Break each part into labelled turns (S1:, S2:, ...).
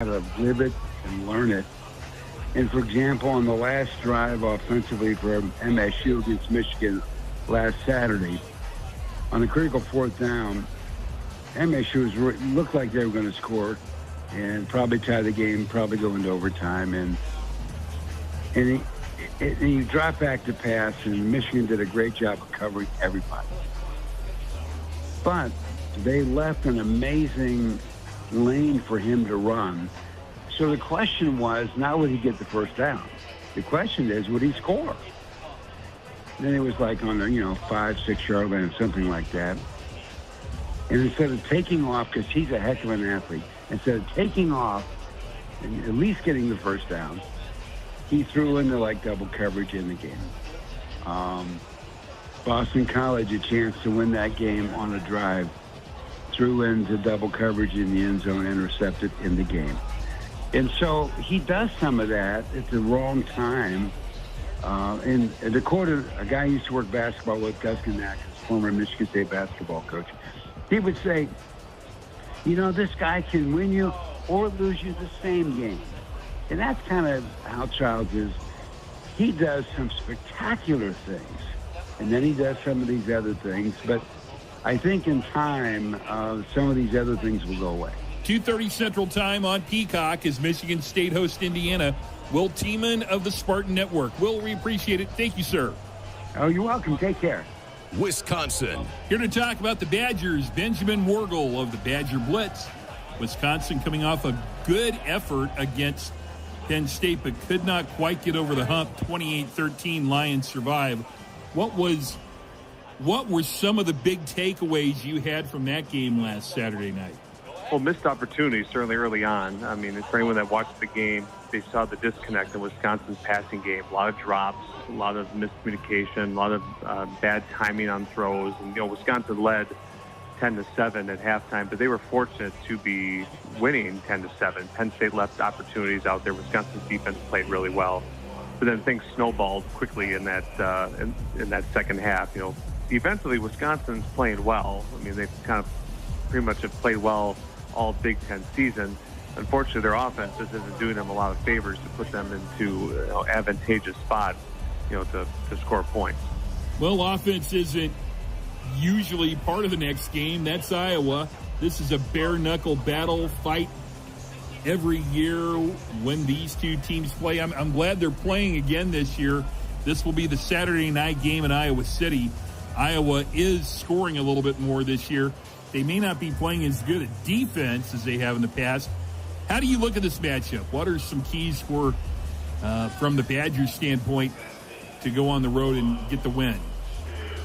S1: how to live it and learn it. And for example, on the last drive offensively for MSU against Michigan last Saturday, on the critical fourth down, MSU looked like they were going to score and probably tie the game, probably go into overtime. And he dropped back to pass, and Michigan did a great job of covering everybody. But they left an amazing lane for him to run. So the question was, not would he get the first down? The question is, would he score? Then it was like on the 5-6 yard line, something like that. And instead of taking off, because he's a heck of an athlete, instead of taking off and at least getting the first down, he threw into like double coverage in the game. Boston College a chance to win that game on a drive, threw into double coverage in the end zone, intercepted in the game. And so he does some of that at the wrong time. And to quote a guy who used to work basketball with, Gus Ganack, former Michigan State basketball coach, he would say, this guy can win you or lose you the same game. And that's kind of how Childs is. He does some spectacular things, and then he does some of these other things. But I think in time, some of these other things will go away.
S2: 2:30 Central Time on Peacock as Michigan State hosts Indiana. Will Tiemann of the Spartan Network. Will, we appreciate it. Thank you, sir.
S1: Oh, you're welcome. Take care.
S3: Wisconsin.
S2: Here to talk about the Badgers, Benjamin Rhule of the Badger Blitz. Wisconsin coming off a good effort against Penn State, but could not quite get over the hump. 28-13, Lions survive. What were some of the big takeaways you had from that game last Saturday night?
S4: Well, missed opportunities certainly early on. I mean, for anyone that watched the game, they saw the disconnect in Wisconsin's passing game. A lot of drops, a lot of miscommunication, a lot of bad timing on throws. And, Wisconsin led 10-7 at halftime, but they were fortunate to be winning 10-7. Penn State left opportunities out there. Wisconsin's defense played really well, but then things snowballed quickly in that in that second half. Defensively, Wisconsin's playing well. I mean, they've kind of pretty much have played well all Big Ten season. Unfortunately, their offense isn't doing them a lot of favors to put them into advantageous spots, to score points.
S2: Well, offense isn't usually part of the next game. That's Iowa. This is a bare-knuckle battle fight every year when these two teams play. I'm glad they're playing again this year. This will be the Saturday night game in Iowa City. Iowa is scoring a little bit more this year. They may not be playing as good a defense as they have in the past. How do you look at this matchup? What are some keys for, from the Badgers' standpoint, to go on the road and get the win?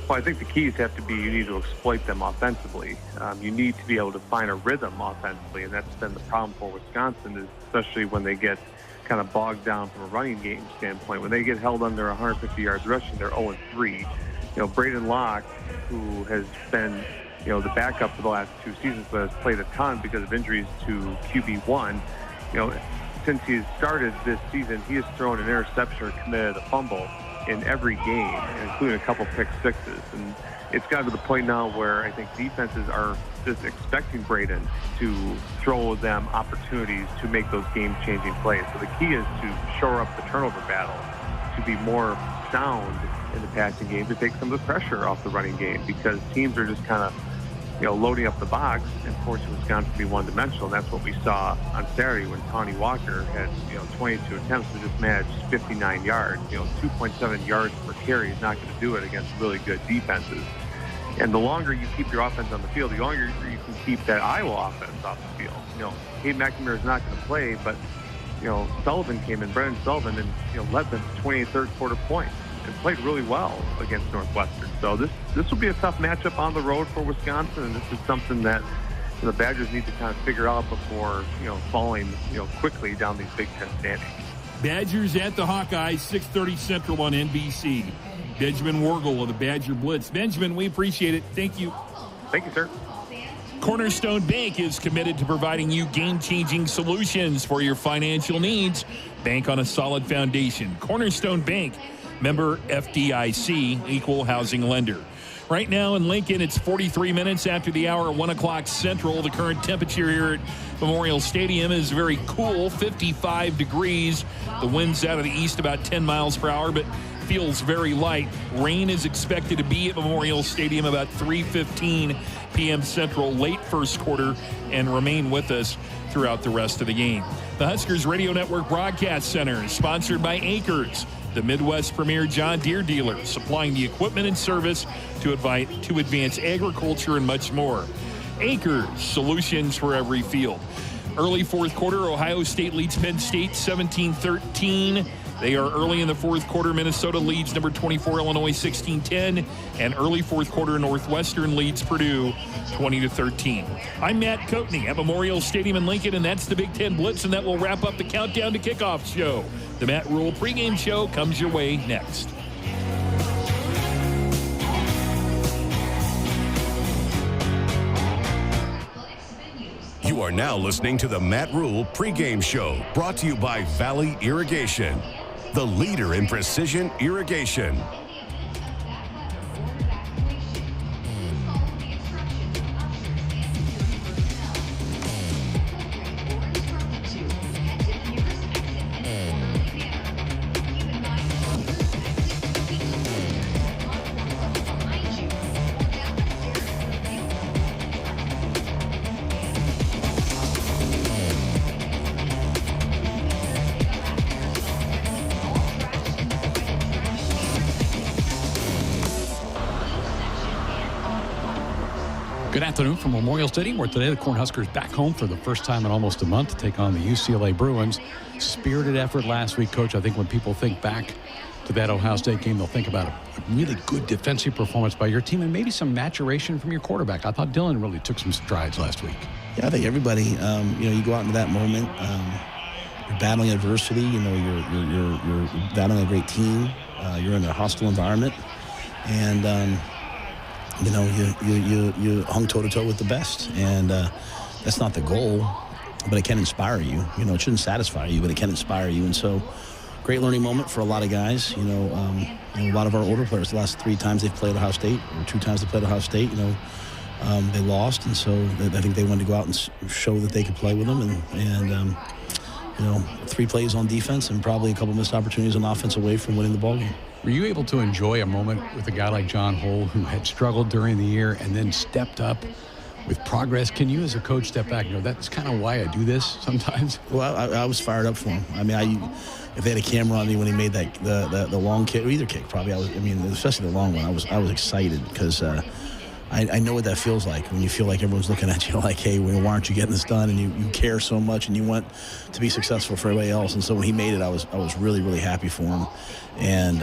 S4: Well, I think the keys have to be you need to exploit them offensively. You need to be able to find a rhythm offensively, and that's been the problem for Wisconsin, especially when they get kind of bogged down from a running game standpoint. When they get held under 150 yards rushing, they're 0-3. Braden Locke, who has been the backup for the last two seasons, but has played a ton because of injuries to QB1. Since he's started this season, he has thrown an interception or committed a fumble in every game, including a couple pick sixes. And it's gotten to the point now where I think defenses are just expecting Braden to throw them opportunities to make those game-changing plays. So the key is to shore up the turnover battle, to be more sound in the passing game, to take some of the pressure off the running game, because teams are just kind of loading up the box and forcing Wisconsin to be one-dimensional. And that's what we saw on Saturday when Tawny Walker had 22 attempts to just manage 59 yards. 2.7 yards per carry is not going to do it against really good defenses. And the longer you keep your offense on the field, the longer you can keep that Iowa offense off the field. Cade McNamara is not going to play, but Sullivan came in, Brendan Sullivan, and led them to 28 third-quarter points and played really well against Northwestern. So this will be a tough matchup on the road for Wisconsin, and this is something that the Badgers need to kind of figure out before falling quickly down these Big Ten standings.
S2: Badgers at the Hawkeyes, 6:30 Central on NBC. Benjamin Rhule of the Badger Blitz. Benjamin, we appreciate it. Thank you.
S4: Thank you, sir.
S3: Cornerstone Bank is committed to providing you game-changing solutions for your financial needs. Bank on a solid foundation. Cornerstone Bank, member FDIC, equal housing lender. Right now in Lincoln, it's 43 minutes after the hour, 1 o'clock Central. The current temperature here at Memorial Stadium is very cool, 55 degrees. The wind's out of the east about 10 miles per hour, but feels very light. Rain is expected to be at Memorial Stadium about 3:15 p.m. Central, late first quarter, and remain with us throughout the rest of the game. The Huskers Radio Network Broadcast Center is sponsored by Acres, the Midwest premier John Deere dealer, supplying the equipment and service to advance agriculture and much more. Acres, solutions for every field. Early fourth quarter, Ohio State leads Penn State 17-13. They are early in the fourth quarter. Minnesota leads number 24 Illinois 16-10, and early fourth quarter Northwestern leads Purdue 20-13. I'm Matt Coatney at Memorial Stadium in Lincoln, and that's the Big Ten Blitz, and that will wrap up the Countdown to Kickoff show. The Matt Rhule pregame show comes your way next.
S5: You are now listening to the Matt Rhule pregame show, brought to you by Valley Irrigation, the leader in precision irrigation.
S6: Good afternoon from Memorial Stadium, where today the Cornhuskers back home for the first time in almost a month to take on the UCLA Bruins. Spirited effort last week, Coach. I think when people think back to that Ohio State game, they'll think about a really good defensive performance by your team and maybe some maturation from your quarterback. I thought Dylan really took some strides last week.
S7: Yeah, I think everybody, you go out into that moment, you're battling adversity, you're battling a great team, you're in a hostile environment, and you hung toe-to-toe with the best, and that's not the goal, but it can inspire you. It shouldn't satisfy you, but it can inspire you, and so great learning moment for a lot of guys. A lot of our older players, the last 3 times they've played Ohio State, or 2 times they played Ohio State, they lost, and so I think they wanted to go out and show that they could play with them, and 3 plays on defense and probably a couple missed opportunities on offense away from winning the ballgame.
S6: Were you able to enjoy a moment with a guy like John Rhule, who had struggled during the year and then stepped up with progress? Can you, as a coach, step back and go, that's kind of why I do this sometimes?
S7: Well, I was fired up for him. I mean, if they had a camera on me when he made that the long kick, or either kick, probably, especially the long one, I was excited because I know what that feels like when you feel like everyone's looking at you like, hey, why aren't you getting this done? And you care so much and you want to be successful for everybody else. And so when he made it, I was really, really happy for him. And,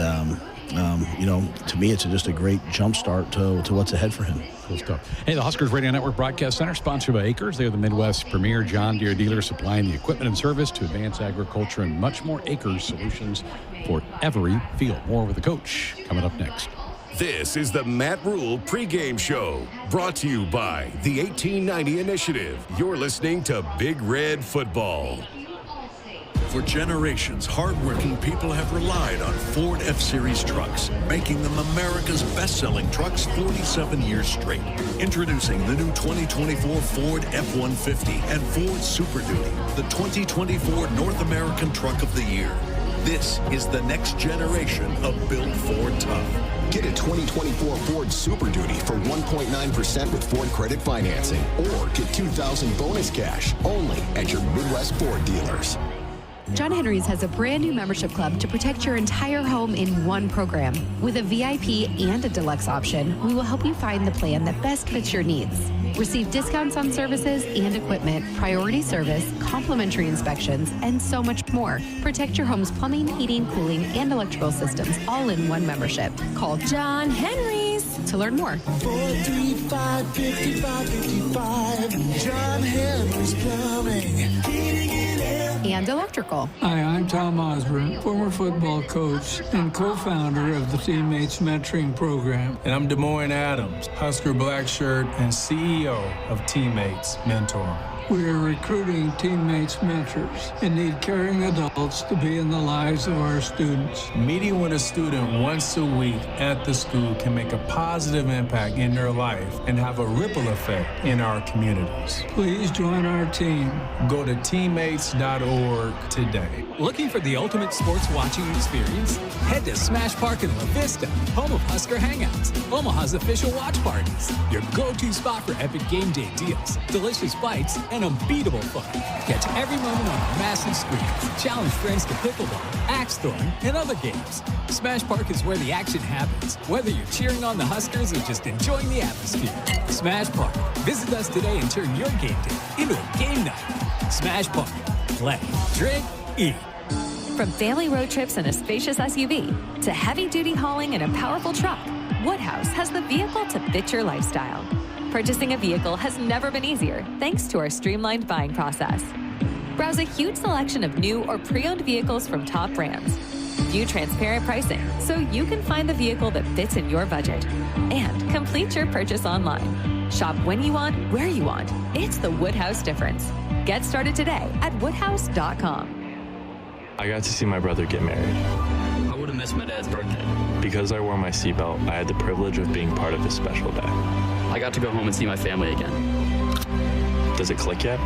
S7: to me, it's just a great jump start to what's ahead for him.
S6: Cool stuff. Hey, the Huskers Radio Network Broadcast Center, sponsored by Acres. They're the Midwest premier John Deere dealer, supplying the equipment and service to advance agriculture and much more. Acres solutions for every field. More with the coach coming up next.
S5: This is the Matt Rhule pregame show, brought to you by the 1890 Initiative. You're listening to Big Red Football.
S8: For generations, hardworking people have relied on Ford F-Series trucks, making them America's best-selling trucks 47 years straight. Introducing the new 2024 Ford F-150 and Ford Super Duty, the 2024 North American Truck of the Year. This is the next generation of Built Ford Tough.
S9: Get a 2024 Ford Super Duty for 1.9% with Ford Credit Financing, or get $2,000 bonus cash only at your Midwest Ford dealers.
S10: John Henry's has a brand new membership club to protect your entire home in one program. With a VIP and a deluxe option, we will help you find the plan that best fits your needs. Receive discounts on services and equipment, priority service, complimentary inspections, and so much more. Protect your home's plumbing, heating, cooling, and electrical systems all in one membership. Call John Henry's to learn more.
S11: 435-5555. John Henry's Plumbing.
S10: And electrical.
S12: Hi, I'm Tom Osborne, former football coach and co-founder of the Teammates Mentoring Program.
S13: And I'm Des Moines Adams, Husker Blackshirt and CEO of Teammates Mentoring.
S12: We are recruiting teammates mentors and need caring adults to be in the lives of our students.
S13: Meeting with a student once a week at the school can make a positive impact in their life and have a ripple effect in our communities.
S12: Please join our team.
S13: Go to teammates.org today.
S14: Looking for the ultimate sports watching experience? Head to Smash Park in La Vista, home of Husker Hangouts, Omaha's official watch parties. Your go-to spot for epic game day deals, delicious bites, and unbeatable fun. Catch every moment on our massive screens. Challenge friends to pickleball, axe throwing, and other games. Smash Park is where the action happens, whether you're cheering on the Huskers or just enjoying the atmosphere. Smash Park. Visit us today and turn your game day into a game night. Smash Park. Play, drink, eat.
S15: From family road trips in a spacious SUV to heavy-duty hauling in a powerful truck, Woodhouse has the vehicle to fit your lifestyle. Purchasing a vehicle has never been easier thanks to our streamlined buying process. Browse a huge selection of new or pre-owned vehicles from top brands. View transparent pricing so you can find the vehicle that fits in your budget. And complete your purchase online. Shop when you want, where you want. It's the Woodhouse difference. Get started today at woodhouse.com.
S16: I got to see my brother get married.
S17: I would have missed my dad's birthday.
S16: Because I wore my seatbelt, I had the privilege of being part of his special day.
S17: I got to go home and see my family again.
S16: Does it click yet?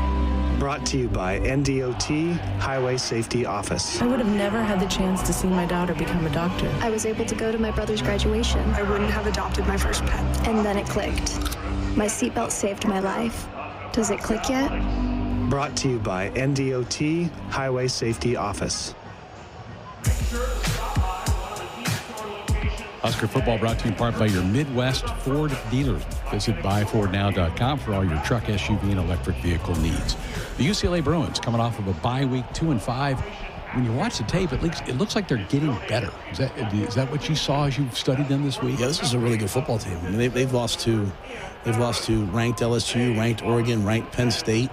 S18: Brought to you by NDOT Highway Safety Office.
S19: I would have never had the chance to see my daughter become a doctor.
S20: I was able to go to my brother's graduation.
S21: I wouldn't have adopted my first pet.
S20: And then it clicked. My seatbelt saved my life. Does it click yet?
S18: Brought to you by NDOT Highway Safety Office.
S6: Husker Football brought to you in part by your Midwest Ford dealers. Visit buyfordnow.com for all your truck, SUV, and electric vehicle needs. The UCLA Bruins coming off of a bye week, 2-5. When you watch the tape, it looks like they're getting better. Is that what you saw as you studied them this week?
S7: Yeah, this is a really good football team. I mean, they've lost to ranked LSU, ranked Oregon, ranked Penn State.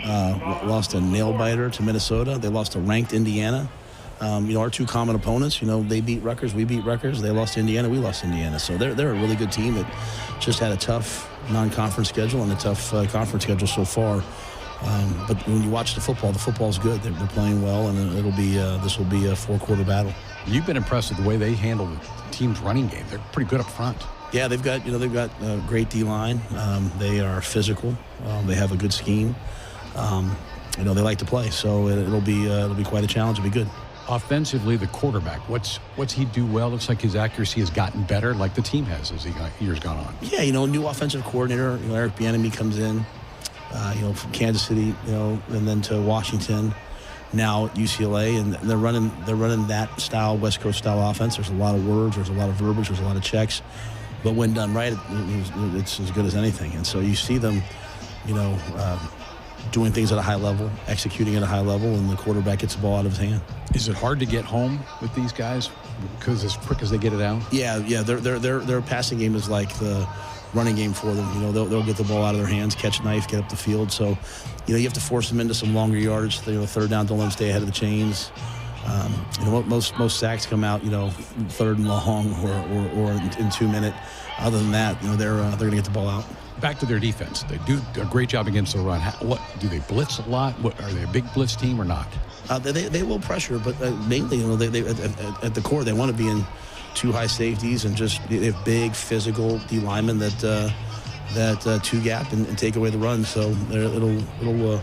S7: Lost a nail biter to Minnesota. They lost to ranked Indiana. Our two common opponents, they beat Rutgers, we beat Rutgers. They lost to Indiana, we lost to Indiana. So they're a really good team that just had a tough non-conference schedule and a tough conference schedule so far. But when you watch the football's good. They're playing well, and this will be a four-quarter battle.
S6: You've been impressed with the way they handle the team's running game. They're pretty good up front.
S7: Yeah, they've got a great D-line. They are physical. They have a good scheme. They like to play, so it'll be quite a challenge. It'll be good.
S6: Offensively, the quarterback, what's he do well? Looks like his accuracy has gotten better, like the team has as years gone on.
S7: Yeah, new offensive coordinator, Eric Bieniemy comes in, from Kansas City, and then to Washington, now at UCLA, and they're running that style, West Coast style offense. There's a lot of words, there's a lot of verbiage, there's a lot of checks, but when done right, it's as good as anything. And so you see them, doing things at a high level, executing at a high level, and the quarterback gets the ball out of his hand.
S6: Is it hard to get home with these guys because as quick as they get it out?
S7: Yeah. Their passing game is like the running game for them. They'll get the ball out of their hands, catch knife, get up the field. So, you have to force them into some longer yardage. Third down, don't let them stay ahead of the chains. Most sacks come out, third and long or in 2 minute. Other than that, they're going to get the ball out.
S6: Back to their defense. They do a great job against the run. What do they blitz a lot? Are they a big blitz team or not?
S7: They will pressure, but mainly, they at the core, they want to be in two high safeties and just they have big physical D linemen that two gap and take away the run. So it'll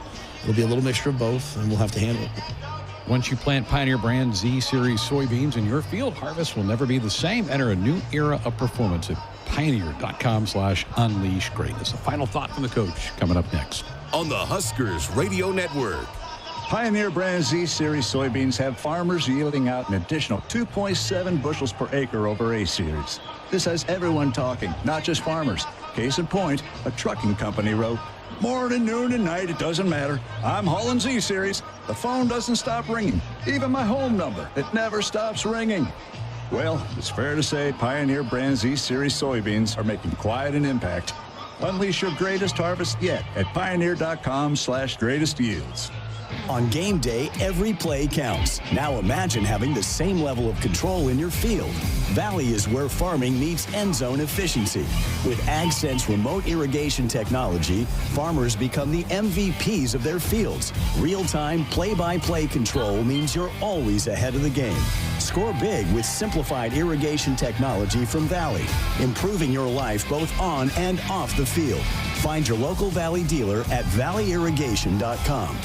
S7: be a little mixture of both, and we'll have to handle it.
S6: Once you plant Pioneer brand Z Series soybeans in your field, harvest will never be the same. Enter a new era of performance at pioneer.com/unleash greatness. A final thought from the coach coming up next.
S5: On the Huskers Radio Network.
S22: Pioneer brand Z Series soybeans have farmers yielding out an additional 2.7 bushels per acre over A Series. This has everyone talking, not just farmers. Case in point, a trucking company wrote, "Morning, noon, and night, it doesn't matter. I'm hauling Z Series. The phone doesn't stop ringing. Even my home number, it never stops ringing." Well, it's fair to say Pioneer brand Z Series soybeans are making quite an impact. Unleash your greatest harvest yet at pioneer.com/greatest yields.
S1: On game day, every play counts. Now imagine having the same level of control in your field. Valley is where farming meets end zone efficiency. With AgSense remote irrigation technology, farmers become the MVPs of their fields. Real-time, play-by-play control means you're always ahead of the game. Score big with simplified irrigation technology from Valley, improving your life both on and off the field. Find your local Valley dealer at valleyirrigation.com.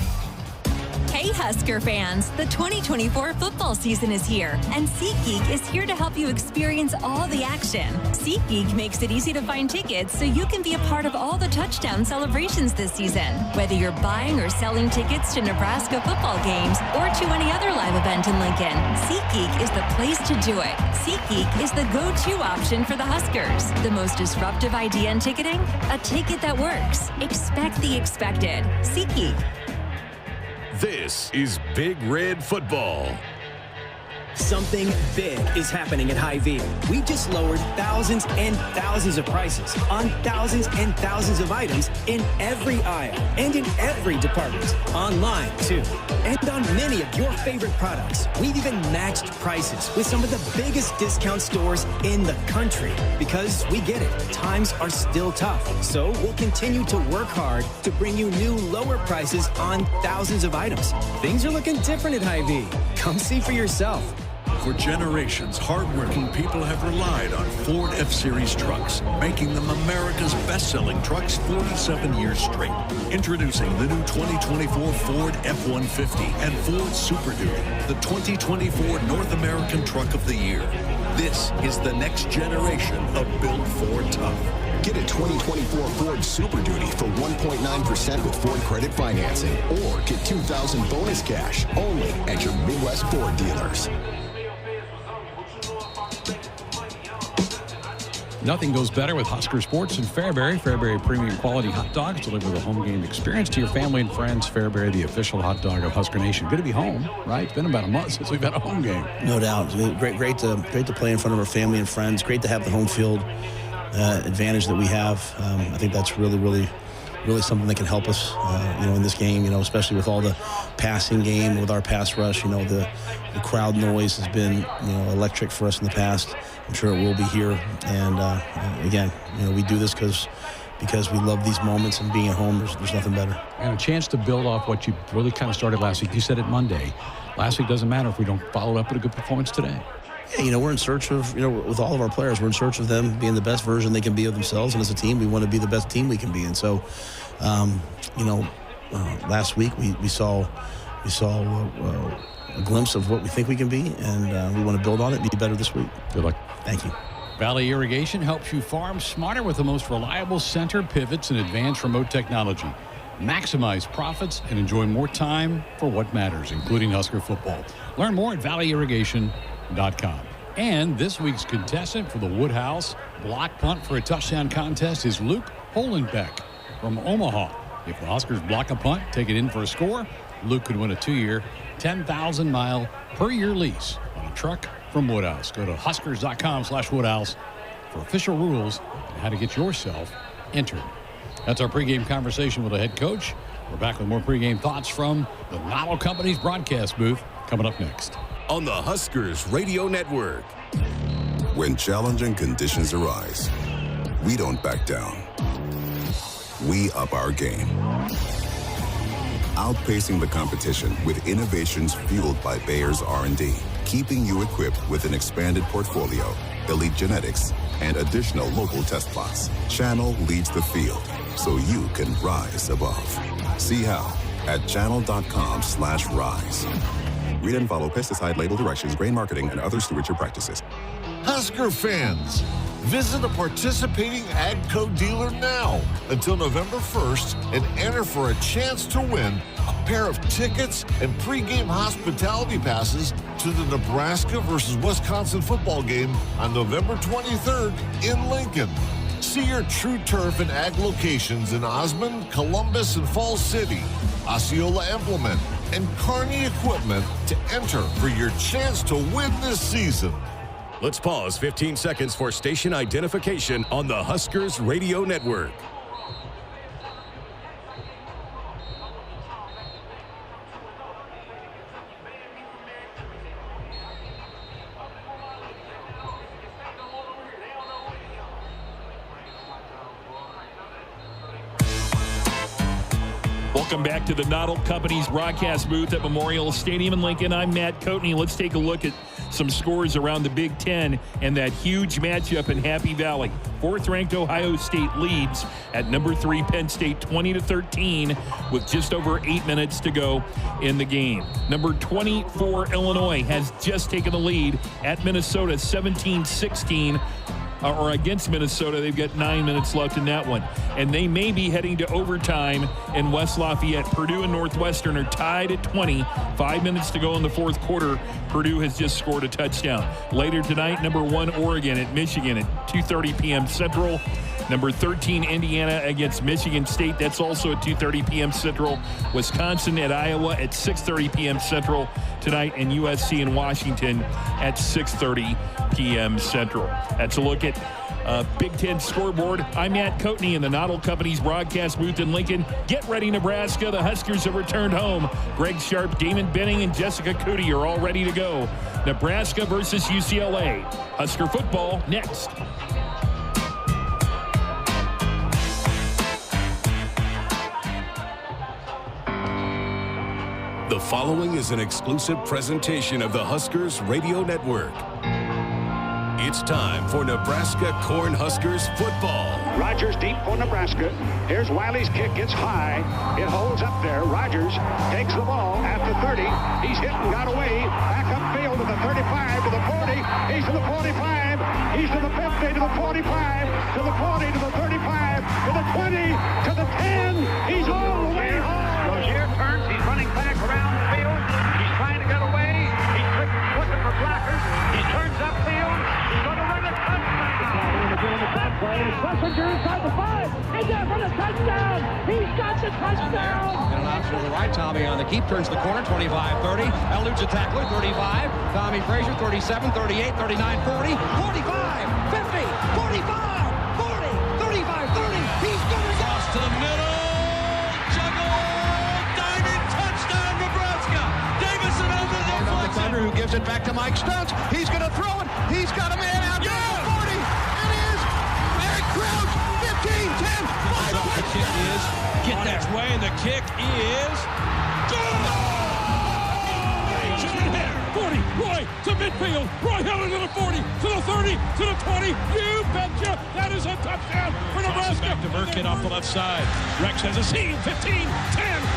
S2: Hey Husker fans, the 2024 football season is here, and SeatGeek is here to help you experience all the action. SeatGeek makes it easy to find tickets so you can be a part of all the touchdown celebrations this season. Whether you're buying or selling tickets to Nebraska football games or to any other live event in Lincoln, SeatGeek is the place to do it. SeatGeek is the go-to option for the Huskers. The most disruptive idea in ticketing? A ticket that works. Expect the expected. SeatGeek.
S5: This is Big Red Football.
S23: Something big is happening at Hy-Vee. We just lowered thousands and thousands of prices on thousands and thousands of items in every aisle and in every department. Online, too. And on many of your favorite products. We've even matched prices with some of the biggest discount stores in the country. Because we get it, times are still tough. So we'll continue to work hard to bring you new lower prices on thousands of items. Things are looking different at Hy-Vee. Come see for yourself.
S8: For generations, hardworking people have relied on Ford F-Series trucks, making them America's best-selling trucks 47 years straight. Introducing the new 2024 Ford F-150 and Ford Super Duty, the 2024 North American Truck of the Year. This is the next generation of built Ford tough.
S9: Get a 2024 Ford Super Duty for 1.9% with Ford credit financing, or get $2,000 bonus cash only at your Midwest Ford dealers.
S6: Nothing goes better with Husker Sports in Fairbury. Fairbury premium quality hot dogs deliver the home game experience to your family and friends. Fairbury, the official hot dog of Husker Nation. Good to be home, right? It's been about a month since we've had a home game.
S7: No doubt. Great to play in front of our family and friends. Great to have the home field advantage that we have. I think that's really something that can help us, in this game, especially with all the passing game, with our pass rush. The crowd noise has been, electric for us in the past. I'm sure it will be here. And, again, we do this because we love these moments, and being at home, there's nothing better.
S6: And a chance to build off what you really kind of started last week. You said it Monday. Last week doesn't matter if we don't follow it up with a good performance today.
S7: Yeah, we're in search of, with all of our players, we're in search of them being the best version they can be of themselves. And as a team, we want to be the best team we can be. And so, last week we saw a glimpse of what we think we can be, and we want to build on it and be better this week.
S6: Good luck.
S7: Thank you.
S6: Valley Irrigation helps you farm smarter with the most reliable center pivots and advanced remote technology. Maximize profits and enjoy more time for what matters, including Husker football. Learn more at valleyirrigation.com. And this week's contestant for the Woodhouse block punt for a touchdown contest is Luke Holenbeck from Omaha. If the Huskers block a punt, take it in for a score, Luke could win a 2-year, 10,000-mile per year lease on a truck from Woodhouse. Go to huskers.com/Woodhouse for official rules and how to get yourself entered. That's our pregame conversation with the head coach. We're back with more pregame thoughts from the Noddle Company's broadcast booth coming up next.
S5: On the Huskers Radio Network.
S24: When challenging conditions arise, we don't back down. We up our game. Outpacing the competition with innovations fueled by Bayer's R&D, keeping you equipped with an expanded portfolio, elite genetics, and additional local test plots. Channel leads the field, so you can rise above. See how at channel.com/rise. Read and follow pesticide label directions, grain marketing, and other stewardship practices.
S25: Husker fans, visit a participating AGCO dealer now until November 1st and enter for a chance to win a pair of tickets and pregame hospitality passes to the Nebraska versus Wisconsin football game on November 23rd in Lincoln. See your True Turf and Ag locations in Osmond, Columbus, and Falls City, Osceola Implement, and Kearney Equipment to enter for your chance to win this season.
S5: Let's pause 15 seconds for station identification on the Huskers Radio Network.
S3: Welcome back to the Noddle Company's broadcast booth at Memorial Stadium in Lincoln. I'm Matt Coatney. Let's take a look at some scores around the Big Ten and that huge matchup in Happy Valley. 4th-ranked Ohio State leads at number 3 Penn State 20-13 with just over 8 minutes to go in the game. Number 24 Illinois has just taken the lead at Minnesota 17-16. Or against Minnesota. They've got 9 minutes left in that one. And they may be heading to overtime in West Lafayette. Purdue and Northwestern are tied at 20. 5 minutes to go in the fourth quarter. Purdue has just scored a touchdown. Later tonight, number 1 Oregon at Michigan at 2:30 p.m. Central. Number 13 Indiana against Michigan State. That's also at 2:30 p.m. Central. Wisconsin at Iowa at 6:30 p.m. Central tonight. And USC and Washington at 6:30 p.m. Central. That's a look at Big Ten scoreboard. I'm Matt Coatney in the Noddle Company's broadcast booth in Lincoln. Get ready, Nebraska. The Huskers have returned home. Greg Sharp, Damon Benning, and Jessica Cootie are all ready to go. Nebraska versus UCLA. Husker football next.
S5: The following is an exclusive presentation of the Huskers Radio Network. It's time for Nebraska Cornhuskers football.
S4: Rogers deep for Nebraska. Here's Wiley's kick. It's high. It holds up there. Rogers takes the ball at the 30. He's hit and got away. Back upfield to the 35, to the 40. He's to the 45. He's to the 50, to the 45, to the 40, to the 35, to the 20, to the 10. He's all the way home. Rozier turns. He's running back around the field. He's trying to get away. He's looking for blockers. He turns upfield. He's going to run a touchdown. Schlesinger inside the 5. He's there for the touchdown. He's got the touchdown.
S10: And an option to the right. Tommy on the keep. Turns the corner. 25-30. Eludes a tackler. 35. Tommy Frazier. 37, 38, 39, 40, 45, 50, 45, 40, 35, 30. He's going to cross to the middle. Juggle. Diamond touchdown, Nebraska. Davison over the deflection. Thunder who gives it back to Mike Stuntz. He's going to throw it. He's got a man out there. 40. It is. Eric Crouch. 15, 10, 5. The kick is getting its way, and the kick is good.
S11: 40, Roy to midfield. Roy held it to the 40, to the 30, to the 20. You betcha. That is a touchdown for Nebraska. Back to Burkhead off the left side. Rex has a seam. 15, 10.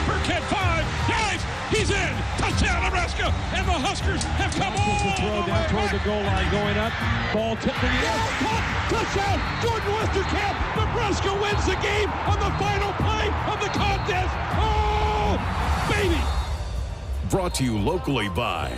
S11: Burkhead 5. Dives. He's in. Touchdown, Nebraska. And the Huskers have come all the way down toward the goal line. Going up. Ball tipped in the air. Touchdown. Jordan Westerkamp. Nebraska wins the game on the final play of the contest. Oh, baby.
S5: Brought to you locally by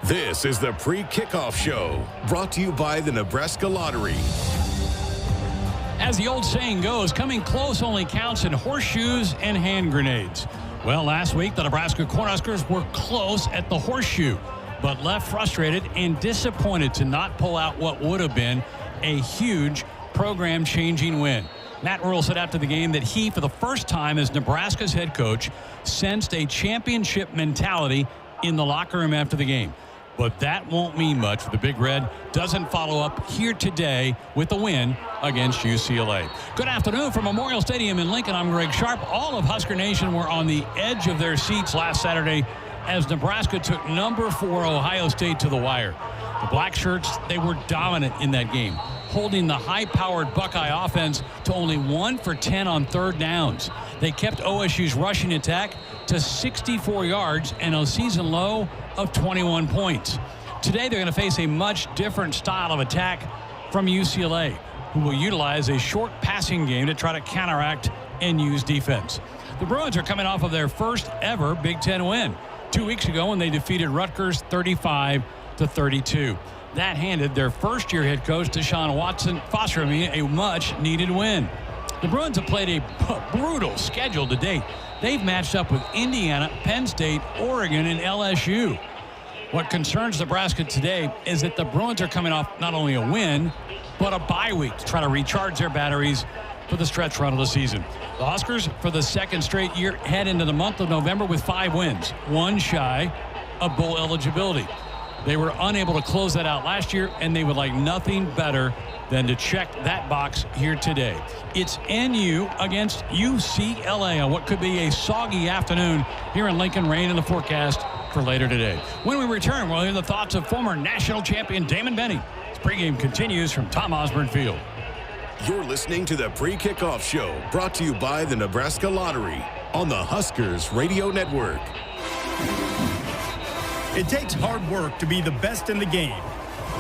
S5: This is the pre-kickoff show, brought to you by the Nebraska Lottery.
S6: As the old saying goes, coming close only counts in horseshoes and hand grenades. Well, last week, the Nebraska Cornhuskers were close at the horseshoe, but left frustrated and disappointed to not pull out what would have been a huge program-changing win. Matt Rhule said after the game that he, for the first time as Nebraska's head coach, sensed a championship mentality in the locker room after the game. But that won't mean much if the Big Red doesn't follow up here today with a win against UCLA. Good afternoon from Memorial Stadium in Lincoln. I'm Greg Sharp. All of Husker Nation were on the edge of their seats last Saturday as Nebraska took number 4 Ohio State to the wire. The Blackshirts, they were dominant in that game, holding the high-powered Buckeye offense to only 1 for 10 on third downs. They kept OSU's rushing attack to 64 yards and a season low of 21 points. Today, they're going to face a much different style of attack from UCLA, who will utilize a short passing game to try to counteract and use defense. The Bruins are coming off of their first ever Big Ten win 2 weeks ago when they defeated Rutgers 35-32. That handed their first-year head coach Deshaun Watson a much-needed win. The Bruins have played a brutal schedule to date. They've matched up with Indiana, Penn State, Oregon, and LSU. What concerns Nebraska today is that the Bruins are coming off not only a win, but a bye week to try to recharge their batteries for the stretch run of the season. The Huskers, for the second straight year, head into the month of November with 5 wins, one shy of bowl eligibility. They were unable to close that out last year, and they would like nothing better than to check that box here today. It's NU against UCLA on what could be a soggy afternoon here in Lincoln. Rain in the forecast for later today. When we return, we'll hear the thoughts of former national champion Damon Benning. This pregame continues from Tom Osborne Field.
S5: You're listening to the Pre-Kickoff Show, brought to you by the Nebraska Lottery on the Huskers Radio Network.
S12: It takes hard work to be the best in the game.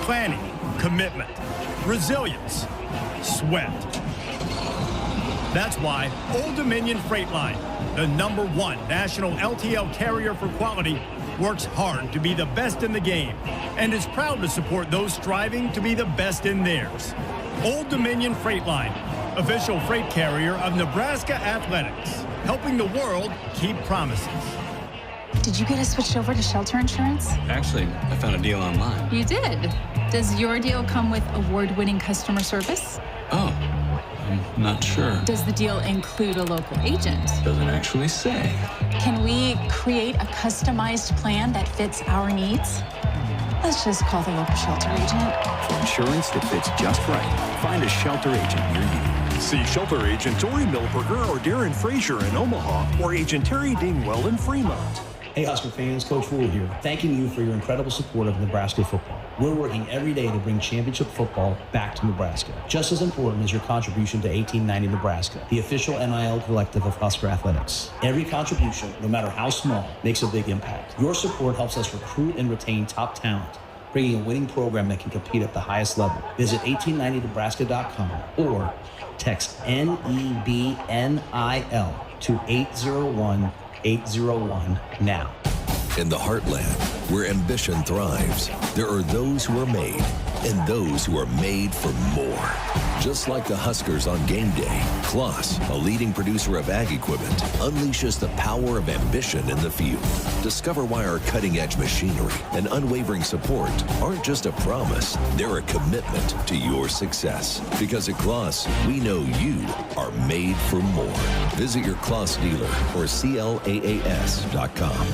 S12: Planning, commitment, resilience, sweat. That's why Old Dominion Freight Line, the #1 national LTL carrier for quality, works hard to be the best in the game and is proud to support those striving to be the best in theirs. Old Dominion Freight Line, official freight carrier of Nebraska Athletics, helping the world keep promises.
S13: Did you get us switched over to shelter insurance?
S14: Actually, I found a deal online.
S13: You did? Does your deal come with award-winning customer service?
S14: Oh, I'm not sure.
S13: Does the deal include a local agent?
S14: Doesn't actually say.
S13: Can we create a customized plan that fits our needs? Let's just call the local shelter agent.
S15: For insurance that fits just right, find a shelter agent near you.
S17: See shelter agent Tori Milberger or Darren Frazier in Omaha, or agent Terry Dingwell in Fremont.
S7: Hey Husker fans, Coach Rhule here, thanking you for your incredible support of Nebraska football. We're working every day to bring championship football back to Nebraska. Just as important is your contribution to 1890 Nebraska, the official NIL collective of Husker Athletics. Every contribution, no matter how small, makes a big impact. Your support helps us recruit and retain top talent, bringing a winning program that can compete at the highest level. Visit 1890nebraska.com or text NEBNIL to 801-801 now.
S26: In the heartland, where ambition thrives, there are those who are made and those who are made for more. Just like the Huskers on game day, Kloss, a leading producer of ag equipment, unleashes the power of ambition in the field. Discover why our cutting-edge machinery and unwavering support aren't just a promise, they're a commitment to your success. Because at Kloss, we know you are made for more. Visit your Kloss dealer or CLAAS.com.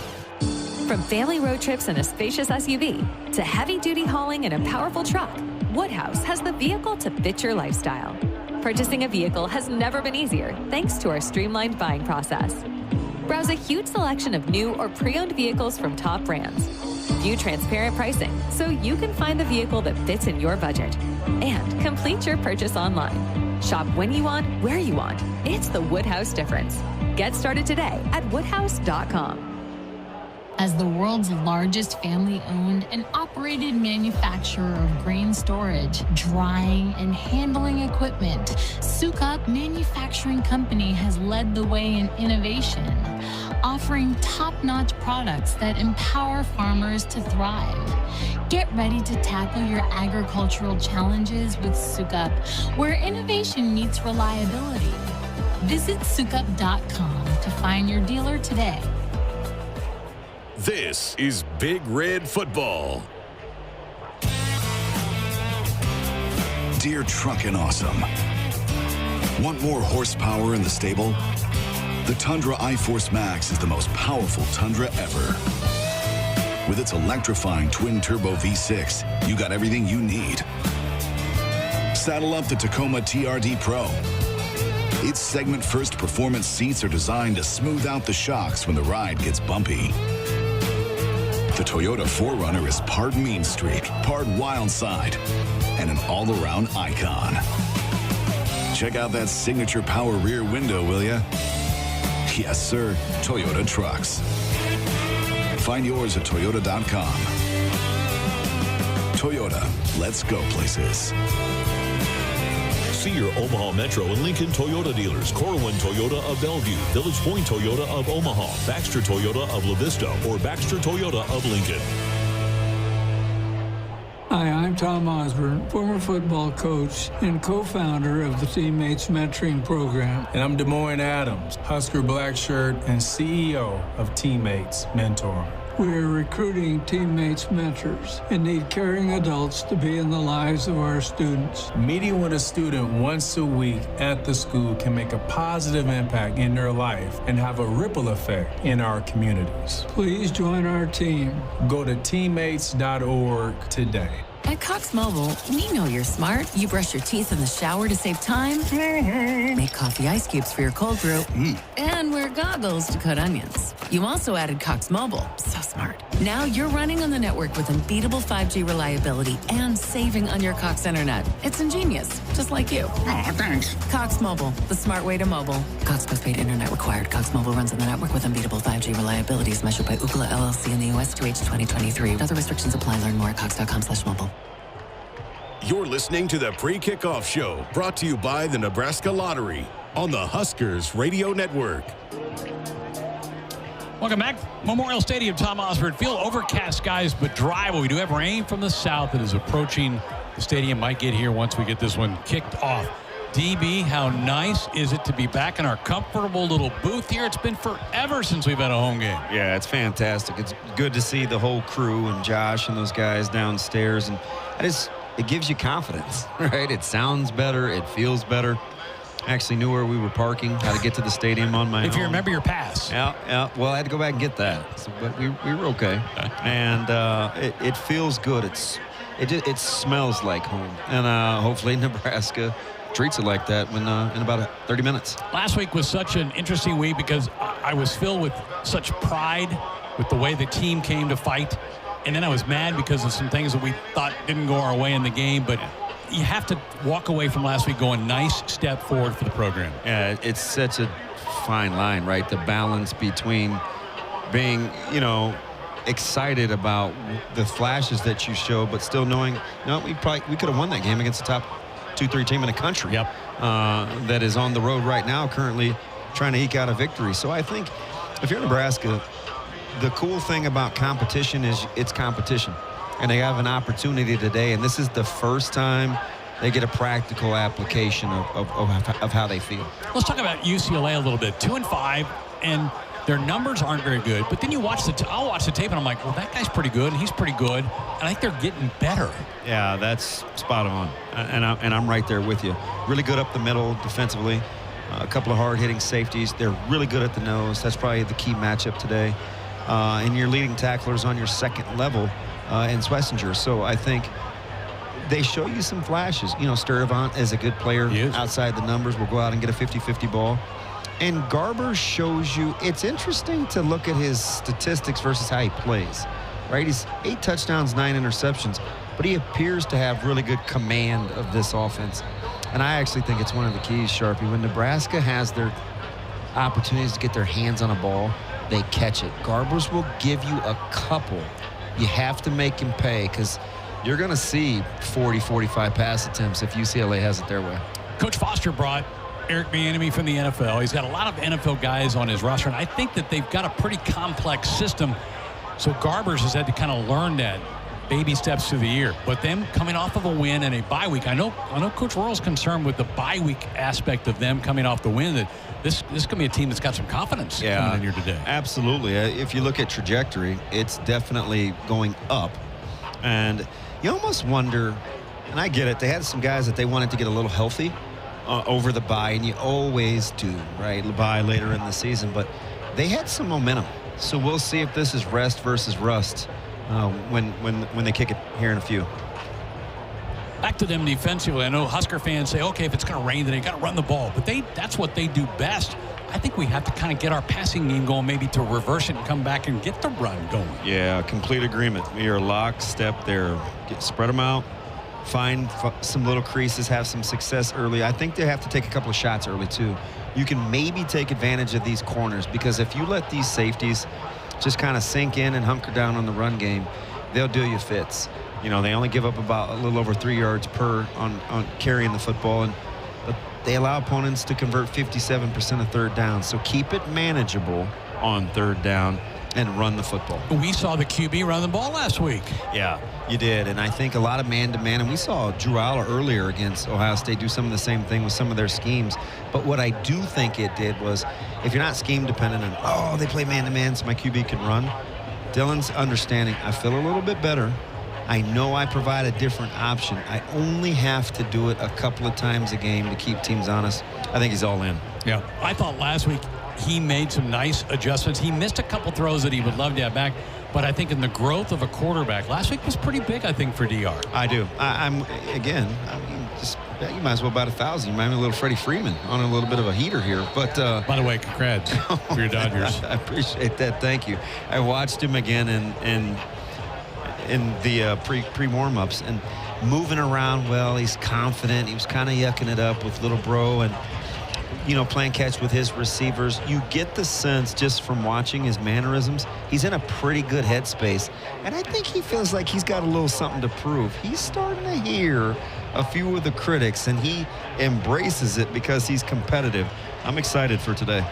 S2: From family road trips in a spacious SUV to heavy-duty hauling in a powerful truck, Woodhouse has the vehicle to fit your lifestyle. Purchasing a vehicle has never been easier thanks to our streamlined buying process. Browse a huge selection of new or pre-owned vehicles from top brands. View transparent pricing so you can find the vehicle that fits in your budget. And complete your purchase online. Shop when you want, where you want. It's the Woodhouse difference. Get started today at woodhouse.com.
S27: As the world's largest family-owned and operated manufacturer of grain storage, drying, and handling equipment, Sukup Manufacturing Company has led the way in innovation, offering top-notch products that empower farmers to thrive. Get ready to tackle your agricultural challenges with Sukup, where innovation meets reliability. Visit Sukup.com to find your dealer today.
S5: This is Big Red Football.
S28: Dear Truckin' Awesome. Want more horsepower in the stable? The Tundra iForce Max is the most powerful Tundra ever. With its electrifying twin-turbo V6, you got everything you need. Saddle up the Tacoma TRD Pro. Its segment-first performance seats are designed to smooth out the shocks when the ride gets bumpy. The Toyota 4Runner is part mean streak, part wild side, and an all-around icon. Check out that signature power rear window, will ya? Yes, sir, Toyota trucks. Find yours at Toyota.com. Toyota, let's go places.
S29: See your Omaha Metro and Lincoln Toyota dealers. Corwin Toyota of Bellevue, Village Point Toyota of Omaha, Baxter Toyota of La Vista, or Baxter Toyota of Lincoln.
S30: Hi, I'm Tom Osborne, former football coach and co-founder of the Teammates Mentoring Program.
S31: And I'm Des Moines Adams, Husker Blackshirt and CEO of Teammates Mentoring.
S30: We are recruiting teammates mentors and need caring adults to be in the lives of our students.
S1: Meeting with a student once a week at the school can make a positive impact in their life and have a ripple effect in our communities.
S30: Please join our team.
S1: Go to teammates.org today.
S8: At Cox Mobile, we know you're smart. You brush your teeth in the shower to save time, make coffee ice cubes for your cold brew, and wear goggles to cut onions. You also added Cox Mobile. So smart. Now you're running on the network with unbeatable 5G reliability and saving on your Cox internet. It's ingenious, just like you.
S9: Oh, thanks.
S8: Cox Mobile, the smart way to mobile. Cox postpaid internet required. Cox Mobile runs on the network with unbeatable 5G reliability as measured by Ookla LLC in the U.S. to H 2023. Other restrictions apply. Learn more at cox.com/mobile.
S5: You're listening to the Pre-Kickoff Show, brought to you by the Nebraska Lottery on the Huskers Radio Network.
S6: Welcome back. Memorial Stadium, Tom Osborne Field. Overcast skies, but dry. But we do have rain from the south that is approaching the stadium. Might get here once we get this one kicked off. DB, how nice is it to be back in our comfortable little booth here? It's been forever since we've had a home game.
S16: Yeah, it's fantastic. It's good to see the whole crew and Josh and those guys downstairs. And it gives you confidence, right? It sounds better. It feels better. I actually knew where we were parking, how to get to the stadium on my own.
S6: If you remember your pass.
S16: Yeah. Well, I had to go back and get that. So, but we were okay. And it feels good. It smells like home. And hopefully Nebraska treats it like that when in about 30 minutes.
S6: Last week was such an interesting week because I was filled with such pride with the way the team came to fight. And then I was mad because of some things that we thought didn't go our way in the game. But you have to walk away from last week going, nice step forward for the program.
S16: Yeah, it's such a fine line, right? The balance between being, excited about the flashes that you show, but still knowing, we could have won that game against the top 2-3 team in the country.
S6: Yep.
S16: That is on the road right now, currently trying to eke out a victory. So I think if you're Nebraska, the cool thing about competition is it's competition. And they have an opportunity today, and this is the first time they get a practical application of how they feel.
S6: Let's talk about UCLA a little bit. 2-5, and their numbers aren't very good. But then you watch I'll watch the tape, and I'm like, well, that guy's pretty good, and he's pretty good. And I think they're getting better.
S16: Yeah, that's spot on. And I'm right there with you. Really good up the middle defensively. A couple of hard-hitting safeties. They're really good at the nose. That's probably the key matchup today. And your leading tacklers on your second level in Schlesinger. So I think they show you some flashes. Sturtevant is a good player outside the numbers. Will go out and get a 50-50 ball. And Garber shows you, it's interesting to look at his statistics versus how he plays, right? He's 8 touchdowns, 9 interceptions, but he appears to have really good command of this offense. And I actually think it's one of the keys, Sharpie. When Nebraska has their opportunities to get their hands on a ball, they catch it. Garbers will give you a couple. You have to make him pay because you're going to see 40, 45 pass attempts if UCLA has it their way.
S6: Coach Foster brought Eric Bieniemy from the NFL. He's got a lot of NFL guys on his roster, and I think that they've got a pretty complex system. So Garbers has had to kind of learn that baby steps through the year. But them coming off of a win and a bye week, I know Coach Rhule's concerned with the bye week aspect of them coming off the win, that this could be a team that's got some confidence coming in here today.
S16: Absolutely. If you look at trajectory, it's definitely going up. And you almost wonder, and I get it, they had some guys that they wanted to get a little healthy over the bye, and you always do, right? The bye later in the season, but they had some momentum. So we'll see if this is rest versus rust when they kick it here in a few.
S6: Back to them defensively. I know Husker fans say, okay, if it's going to rain, then they got to run the ball. But that's what they do best. I think we have to kind of get our passing game going, maybe to reverse it and come back and get the run going.
S16: Yeah, complete agreement. We are lockstep there. Spread them out, find some little creases, have some success early. I think they have to take a couple of shots early, too. You can maybe take advantage of these corners, because if you let these safeties just kind of sink in and hunker down on the run game, they'll do you fits. They only give up about a little over 3 yards per on carrying the football, but they allow opponents to convert 57% of third down. So keep it manageable on third down and run the football.
S6: We saw the QB run the ball last week.
S16: Yeah, you did. And I think a lot of man-to-man, and we saw Rhule earlier against Ohio State do some of the same thing with some of their schemes. But what I do think it did was, if you're not scheme dependent on, they play man-to-man so my QB can run, Dylan's understanding, I feel a little bit better. I know I provide a different option. I only have to do it a couple of times a game to keep teams honest. I think he's all in.
S6: Yeah, I thought last week he made some nice adjustments. He missed a couple throws that he would love to have back. But I think in the growth of a quarterback, last week was pretty big, I think, for DR.
S16: I do. Just you might as well bet 1,000. You might be a little Freddie Freeman on a little bit of a heater here. But
S6: by the way, congrats for your Dodgers.
S16: I appreciate that. Thank you. I watched him again in the pre warm-ups and moving around well. He's confident. He was kind of yucking it up with little bro and, you know, playing catch with his receivers. You get the sense just from watching his mannerisms, he's in a pretty good headspace. And I think he feels like he's got a little something to prove. He's starting to hear a few of the critics, and he embraces it because he's competitive. I'm excited for today.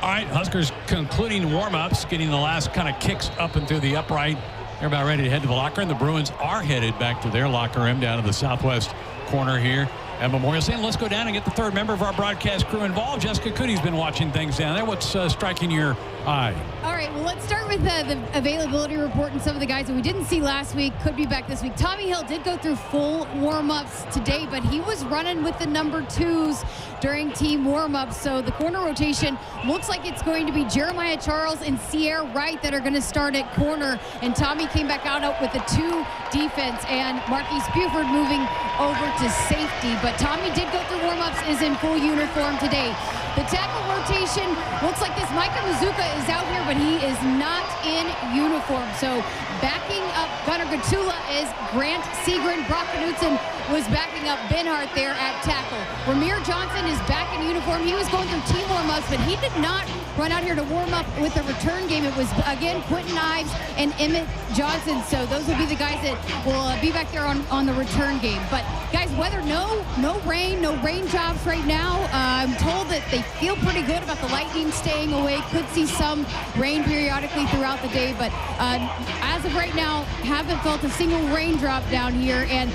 S6: All right, Huskers concluding warm-ups, getting the last kind of kicks up and through the upright. They're about ready to head to the locker room. The Bruins are headed back to their locker room down in the southwest corner here at Memorial Stadium. Let's go down and get the third member of our broadcast crew involved. Jessica Cootie's been watching things down there. What's striking your eye?
S3: All right, well, let's start with the availability report and some of the guys that we didn't see last week could be back this week. Tommy Hill did go through full warm-ups today, but he was running with the number 2s during team warm-ups. So the corner rotation looks like it's going to be Jeremiah Charles and Sierra Wright that are going to start at corner. And Tommy came back out with a 2 defense and Marquise Buford moving over to safety. But Tommy did go through warm-ups, is in full uniform today. The tackle rotation looks like this. Micah Mazuka is out here, but he is not in uniform. So backing up Gunnar Gatula is Grant Seagren. Brock Knudsen was backing up Ben Hart there at tackle. Ramir Johnson is back in uniform. He was going through team warm-ups, but he did not run out here to warm up with the return game. It was, again, Quentin Ives and Emmett Johnson. So those will be the guys that will be back there on the return game. But, guys, weather, no rain, no raindrops right now. I'm told that they feel pretty good about the Lightning staying away. Could see some rain periodically throughout the day. But as of right now, haven't felt a single raindrop down here. And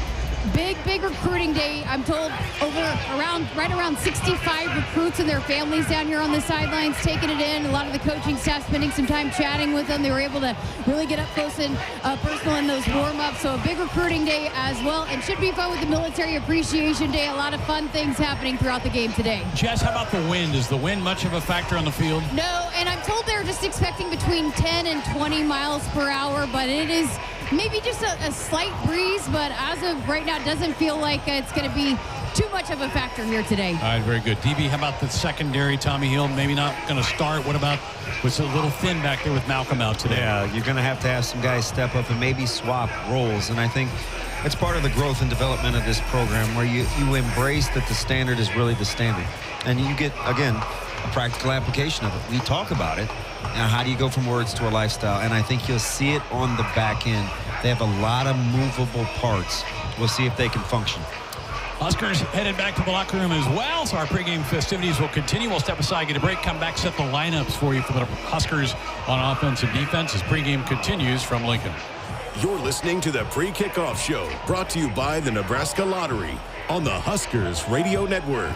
S3: big recruiting day. I'm told right around 65 recruits and their families down here on the sidelines taking it in. A lot of the coaching staff spending some time chatting with them. They were able to really get up close and personal in those warm-ups. So a big recruiting day as well, and should be fun with the Military Appreciation Day. A lot of fun things happening throughout the game today.
S6: Jess, how about the wind? Is the wind much of a factor on the field?
S3: No, and I'm told they're just expecting between 10 and 20 miles per hour, but it is maybe just a slight breeze, but as of right now, it doesn't feel like it's going to be too much of a factor here today.
S6: All right, very good. DB, how about the secondary? Tommy Hill maybe not going to start. What about was a little thin back there with Malcolm out today?
S16: Yeah, you're going to have some guys step up and maybe swap roles, and I think it's part of the growth and development of this program where you embrace that the standard is really the standard, and you get, again, a practical application of it. We talk about it. Now, how do you go from words to a lifestyle? And I think you'll see it on the back end. They have a lot of movable parts. We'll see if they can function.
S6: Huskers headed back to the locker room as well, so our pregame festivities will continue. We'll step aside, get a break, come back, set the lineups for you for the Huskers on offense and defense as pregame continues from Lincoln.
S5: You're listening to the Pre-Kickoff Show, brought to you by the Nebraska Lottery on the Huskers Radio Network.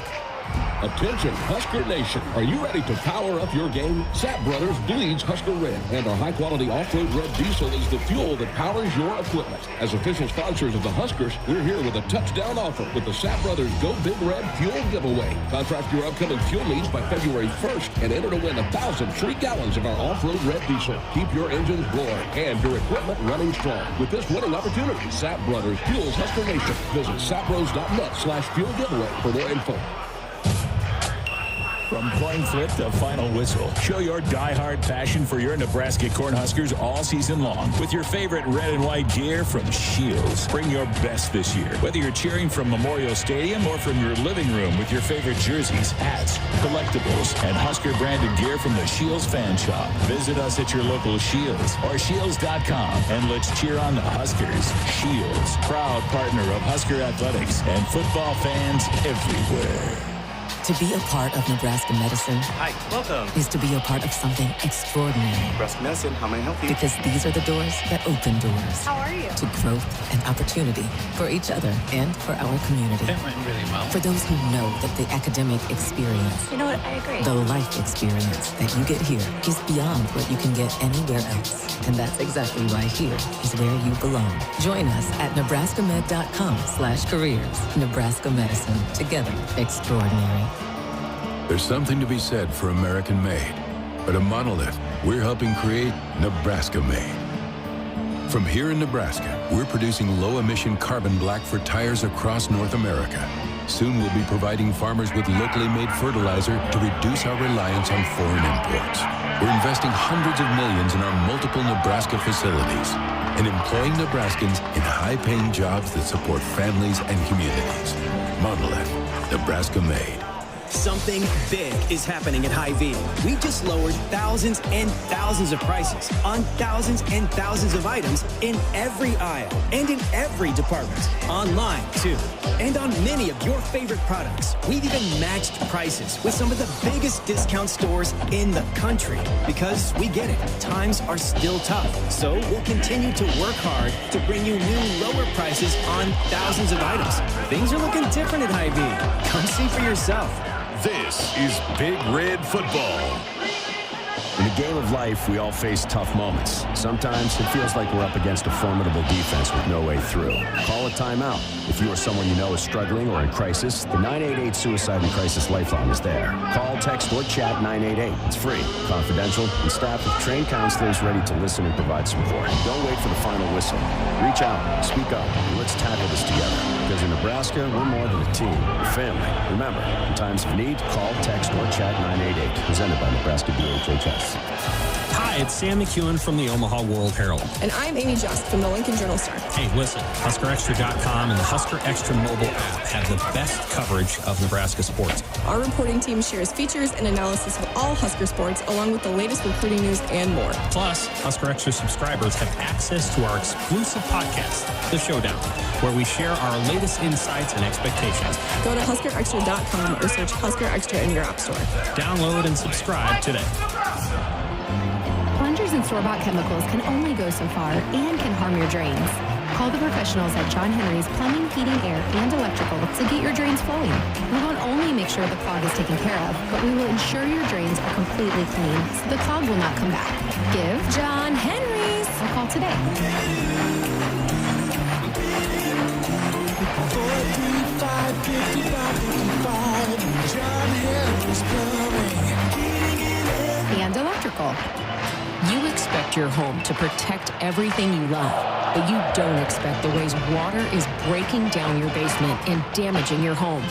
S9: Attention, Husker Nation. Are you ready to power up your game? Sapp Brothers bleeds Husker Red, and our high-quality off-road red diesel is the fuel that powers your equipment. As official sponsors of the Huskers, we're here with a touchdown offer with the Sapp Brothers Go Big Red Fuel Giveaway. Contract your upcoming fuel needs by February 1st and enter to win 1,000 free gallons of our off-road red diesel. Keep your engines roaring and your equipment running strong. With this winning opportunity, Sapp Brothers fuels Husker Nation. Visit sappbros.net/fuel giveaway for more info.
S18: From coin flip to final whistle, show your die-hard passion for your Nebraska Cornhuskers all season long with your favorite red and white gear from Shields. Bring your best this year, whether you're cheering from Memorial Stadium or from your living room with your favorite jerseys, hats, collectibles, and Husker-branded gear from the Shields Fan Shop. Visit us at your local Shields or Shields.com, and let's cheer on the Huskers. Shields, proud partner of Husker Athletics and football fans everywhere.
S8: To be a part of Nebraska medicine
S4: Hi, welcome.
S8: is to be a part of something extraordinary.
S4: Nebraska Medicine, how may I help you?
S8: Because these are the doors that open doors.
S4: How are you?
S8: To growth and opportunity for each other and for our community.
S4: That went really well.
S8: For those who know that the academic experience,
S4: You know what? I agree.
S8: the life experience that you get here is beyond what you can get anywhere else. And that's exactly why here is where you belong. Join us at nebraskamed.com/careers. Nebraska Medicine. Together, extraordinary.
S10: There's something to be said for American made, but at Monolith, we're helping create Nebraska made. From here in Nebraska, we're producing low-emission carbon black for tires across North America. Soon we'll be providing farmers with locally made fertilizer to reduce our reliance on foreign imports. We're investing hundreds of millions in our multiple Nebraska facilities and employing Nebraskans in high-paying jobs that support families and communities. Monolith, Nebraska made.
S11: Something big is happening at Hy-Vee. We just lowered thousands and thousands of prices on thousands and thousands of items in every aisle and in every department. Online, too. And on many of your favorite products. We've even matched prices with some of the biggest discount stores in the country. Because we get it, times are still tough. So we'll continue to work hard to bring you new lower prices on thousands of items. Things are looking different at Hy-Vee. Come see for yourself.
S5: This is Big Red Football.
S15: In the game of life, we all face tough moments. Sometimes it feels like we're up against a formidable defense with no way through. Call a timeout. If you or someone you know is struggling or in crisis, the 988 Suicide and Crisis Lifeline is there. Call, text, or chat 988. It's free, confidential, and staffed with trained counselors ready to listen and provide support. Don't wait for the final whistle. Reach out, speak up, and let's tackle this together. Because in Nebraska, we're more than a team, a family. Remember, in times of need, call, text, or chat 988. Presented by Nebraska BHHS.
S19: Hi, it's Sam McEwen from the Omaha World Herald.
S20: And I'm Amy Just from the Lincoln Journal-Star.
S19: Hey, listen, HuskerExtra.com and the Husker Extra mobile app have the best coverage of Nebraska sports.
S20: Our reporting team shares features and analysis of all Husker sports, along with the latest recruiting news and more.
S19: Plus, Husker Extra subscribers have access to our exclusive podcast, The Showdown, where we share our latest insights and expectations.
S20: Go to HuskerExtra.com or search Husker Extra in your app store.
S19: Download and subscribe today.
S21: Plungers and store-bought chemicals can only go so far and can harm your drains. Call the professionals at John Henry's Plumbing, Heating, Air, and Electrical to get your drains flowing. We won't only make sure the clog is taken care of, but we will ensure your drains are completely clean so the clog will not come back. Give John Henry's a call today.
S22: 435-5555. John Henry's Plumbing, Heating,
S21: and Electrical.
S23: You expect your home to protect everything you love, but you don't expect the ways water is breaking down your basement and damaging your home.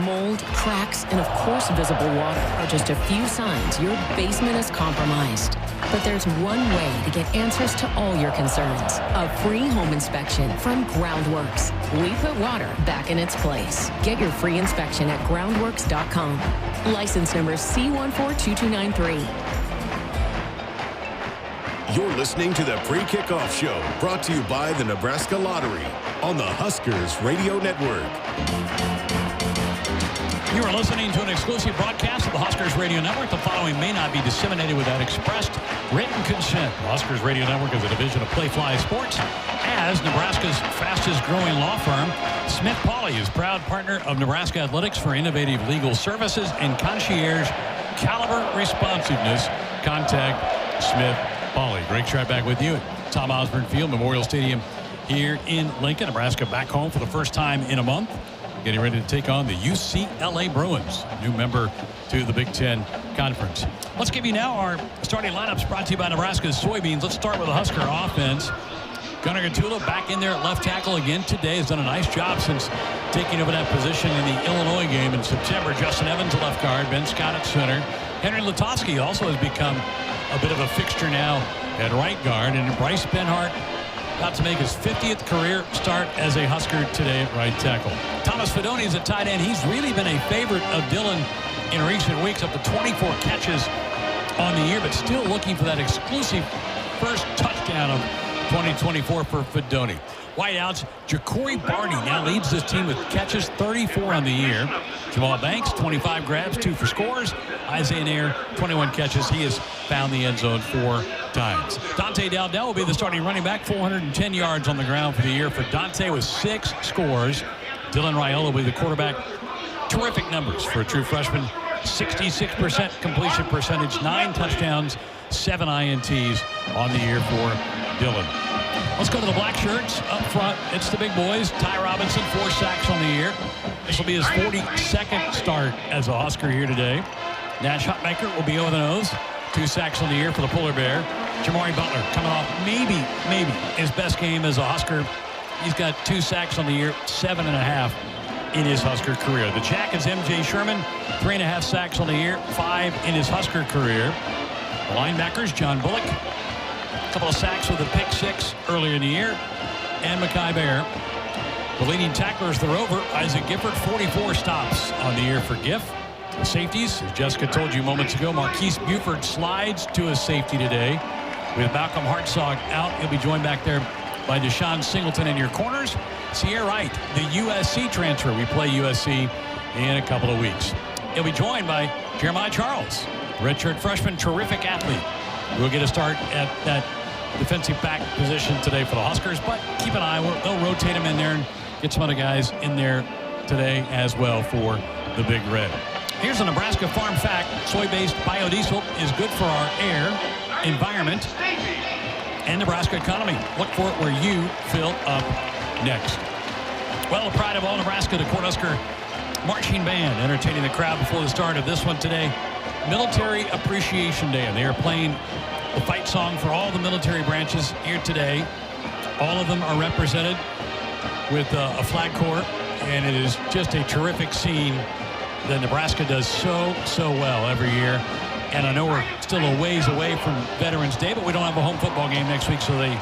S23: Mold, cracks, and of course visible water are just a few signs your basement is compromised. But there's one way to get answers to all your concerns. A free home inspection from Groundworks. We put water back in its place. Get your free inspection at groundworks.com. License number C142293.
S5: You're listening to the Pre-Kickoff Show, brought to you by the Nebraska Lottery on the Huskers Radio Network.
S6: You are listening to an exclusive broadcast of the Huskers Radio Network. The following may not be disseminated without expressed written consent. The Huskers Radio Network is a division of Playfly Sports. As Nebraska's fastest growing law firm, Smith Pauley is proud partner of Nebraska Athletics for innovative legal services and concierge caliber responsiveness. Contact Smith Pauley. Great to be back with you at Tom Osborne Field, Memorial Stadium here in Lincoln. Nebraska back home for the first time in a month, getting ready to take on the UCLA Bruins, a new member to the Big Ten Conference. Let's give you now our starting lineups brought to you by Nebraska's Soybeans. Let's start with the Husker offense. Gunnar Gatula back in there at left tackle again today. Has done a nice job since taking over that position in the Illinois game in September. Justin Evans at left guard, Ben Scott at center. Henry Lutovsky also has become a bit of a fixture now at right guard. And Bryce Benhart about to make his 50th career start as a Husker today at right tackle. Thomas Fidone is a tight end. He's really been a favorite of Dillon in recent weeks, up to 24 catches on the year, but still looking for that exclusive first touchdown of 2024 for Fidone. Wideouts, Ja'Cory Barney now leads this team with catches, 34 on the year. Jamal Banks, 25 grabs, 2 for scores. Isaiah Nair, 21 catches. He has found the end zone 4 times. Dante Dowdell will be the starting running back, 410 yards on the ground for the year for Dante with 6 scores. Dylan Rhule will be the quarterback. Terrific numbers for a true freshman. 66% completion percentage, 9 touchdowns, 7 INTs on the year for Dylan. Let's go to the Blackshirts. Up front, it's the big boys. Ty Robinson, 4 sacks on the year. This will be his 42nd start as a Husker here today. Nash Hutmaker will be over the nose. 2 sacks on the year for the Polar Bear. Jamari Butler coming off maybe his best game as a Husker. He's got 2 sacks on the year, 7.5 in his Husker career. The Jack is M.J. Sherman, 3.5 sacks on the year, 5 in his Husker career. The linebackers, John Bullock, a couple of sacks with a pick 6 earlier in the year, and Mekhi Bear. The leading tacklers, the Rover, Isaac Gifford, 44 stops on the year for Giff. The safeties, as Jessica told you moments ago, Marquise Buford slides to his safety today. With Malcolm Hartzog out, he'll be joined back there by Deshaun Singleton in your corners. Sierra Wright, the USC transfer. We play USC in a couple of weeks. He'll be joined by Jeremiah Charles, redshirt freshman, terrific athlete. We'll get a start at that defensive back position today for the Huskers, but keep an eye. They'll rotate him in there and get some other guys in there today as well for the Big Red. Here's a Nebraska farm fact. Soy-based biodiesel is good for our air, environment, and Nebraska economy. Look for it where you fill up next. Well, the pride of all Nebraska, the Cornhusker Marching Band, entertaining the crowd before the start of this one today. Military Appreciation Day, and they are playing the fight song for all the military branches here today. All of them are represented with a flag corps, and it is just a terrific scene that Nebraska does so well every year. And I know we're still a ways away from Veterans Day, but we don't have a home football game next week, so the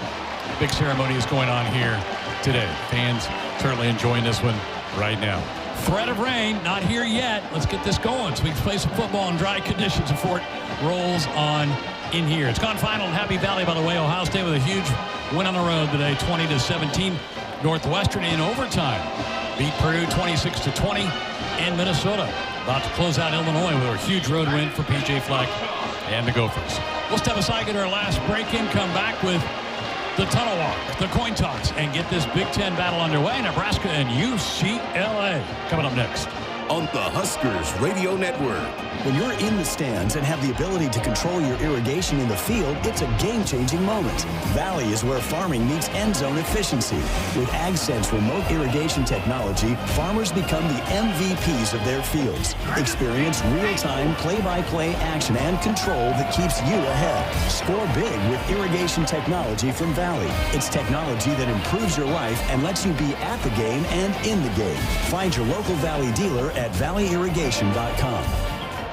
S6: big ceremony is going on here today. Fans certainly enjoying this one right now. Threat of rain, not here yet. Let's get this going so we can play some football in dry conditions before it rolls on in here. It's gone final in Happy Valley, by the way. Ohio State with a huge win on the road today, 20-17. Northwestern in overtime beat Purdue 26-20, and Minnesota about to close out Illinois with a huge road win for P.J. Fleck and the Gophers. We'll step aside, get our last break in, come back with the tunnel walk, the coin toss, and get this Big Ten battle underway. Nebraska and UCLA coming up next
S5: on the Huskers Radio Network.
S11: When you're in the stands and have the ability to control your irrigation in the field, it's a game-changing moment. Valley is where farming meets end zone efficiency. With AgSense remote irrigation technology, farmers become the MVPs of their fields. Experience real-time, play-by-play action and control that keeps you ahead. Score big with irrigation technology from Valley. It's technology that improves your life and lets you be at the game and in the game. Find your local Valley dealer at valleyirrigation.com.